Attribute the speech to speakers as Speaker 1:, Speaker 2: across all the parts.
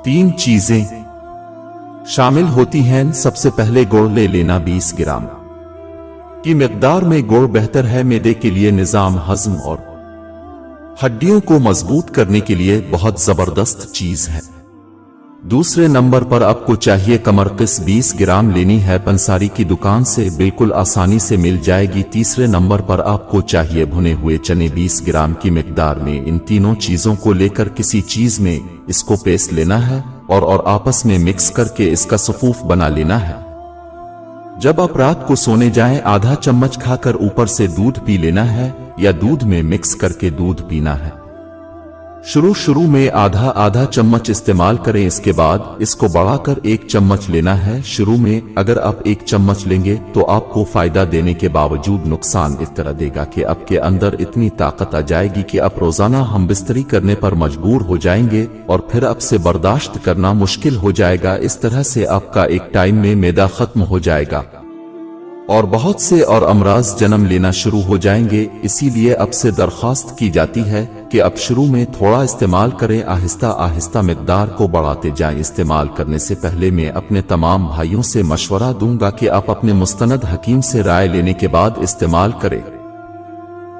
Speaker 1: 3 चीजें शामिल होती हैं। सबसे पहले गुड़ ले लेना 20 ग्राम की मिकदार में। गुड़ बेहतर है मैदे के लिए, निजाम हजम और हड्डियों को मजबूत करने के लिए बहुत जबरदस्त चीज है। दूसरे नंबर पर आपको चाहिए कमरकस 20 ग्राम लेनी है, पंसारी की दुकान से बिल्कुल आसानी से मिल जाएगी। तीसरे नंबर पर आपको चाहिए भुने हुए चने 20 ग्राम की मिकदार में। इन तीनों चीजों को लेकर किसी चीज में इसको पेस लेना है और आपस में मिक्स करके इसका सफूफ बना लेना है। जब आप रात को सोने जाएं, आधा चम्मच खाकर ऊपर से दूध पी लेना है या दूध में मिक्स करके दूध पीना है। शुरू में आधा चम्मच इस्तेमाल करें, इसके बाद इसको बढ़ाकर 1 चम्मच लेना है। शुरू में अगर आप 1 चम्मच लेंगे तो आपको फायदा देने के बावजूद नुकसान इस तरह देगा कि आपके अंदर इतनी ताकत आ जाएगी कि आप रोजाना हम बिस्तरी करने पर मजबूर हो जाएंगे और फिर आपसे बर्दाश्त करना मुश्किल हो जाएगा। इस तरह से आपका एक टाइम में मैदा खत्म हो जाएगा और बहुत से और अमराज जन्म लेना शुरू हो जाएंगे। इसीलिए अब से दरख्वास्त की जाती है कि अब शुरू में थोड़ा इस्तेमाल करें, आहिस्ता आहिस्ता मिकदार को बढ़ाते जाएं। इस्तेमाल करने से पहले मैं अपने तमाम भाइयों से मशवरा दूंगा कि आप अपने मुस्तनद हकीम से राय लेने के बाद इस्तेमाल करें,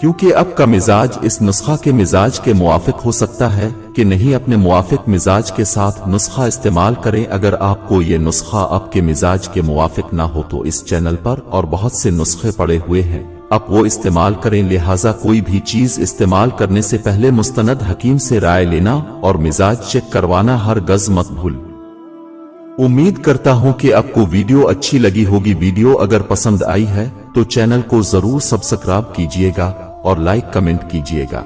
Speaker 1: क्योंकि आपका मिजाज इस नुस्खा के मिजाज के मुआफिक हो सकता है कि नहीं। अपने मुआफिक मिजाज के साथ नुस्खा इस्तेमाल करें। अगर आपको ये नुस्खा आपके मिजाज के मुआफिक ना हो तो इस चैनल पर और बहुत से नुस्खे पड़े हुए हैं, आप वो इस्तेमाल करें। लिहाजा कोई भी चीज इस्तेमाल करने से पहले मुस्तनद हकीम से राय लेना और मिजाज चेक करवाना हर गज मत भूल। उम्मीद करता हूं कि आपको वीडियो अच्छी लगी होगी। वीडियो अगर पसंद आई है तो चैनल को जरूर सब्सक्राइब कीजिएगा और लाइक कमेंट कीजिएगा।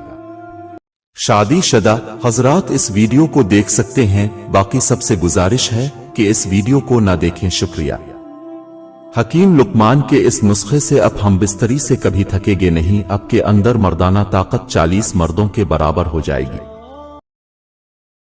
Speaker 1: शादीशुदा हजरात इस वीडियो को देख सकते हैं, बाकी सबसे गुजारिश है कि इस वीडियो को ना देखें। शुक्रिया। हकीम लुकमान के इस नुस्खे से अब हम बिस्तरी से कभी थकेंगे नहीं। आपके अंदर मर्दाना ताकत 40 मर्दों के बराबर हो जाएगी।